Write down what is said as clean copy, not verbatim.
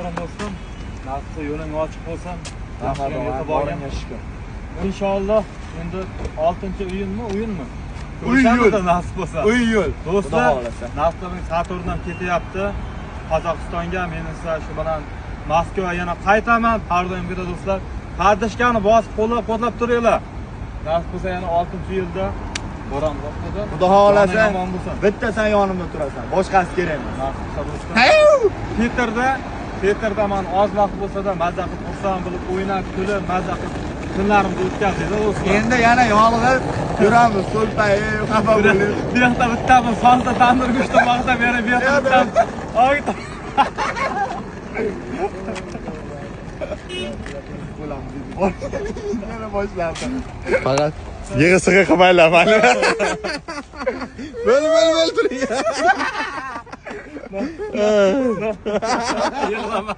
umrim bo'lsin. Nasib yo'ling ochiq bo'lsin. Boringga shukr. Inshaalloh endi 6-o'yinmi? O'yin Nasib bo'lsa. O'yin. Do'stlar, Nasibning Saturndan ketyapti. Qozog'istonga men esa shu bilan Moskvaga yana qaytaman. Har doimgidek do'stlar, Qardishkani bosib qo'llab turinglar. Nasib bo'lsa yana 6-yilda boram boshqada. Xudo xolasa bitta sen yonimda turasan. Boshqasi kerak emas. Nasib bo'lsa do'stlar. Peterda men oz vaqt bo'lsa-da mazza qilib xursand bo'lib o'ynab, kulib, mazza qilib kunlarimni o'tkazdik do'stlar. Endi yana yolg'iz yuramiz, so'lpayib, xafa bo'lib. Bu yoqda bittami sonda tandir go'shti vaqtda berib, bu yoqda bittami. Yana boshlandi. Faqat yig'i-sig'i qilmaylar mani. Bo'l turing. Yig'lama.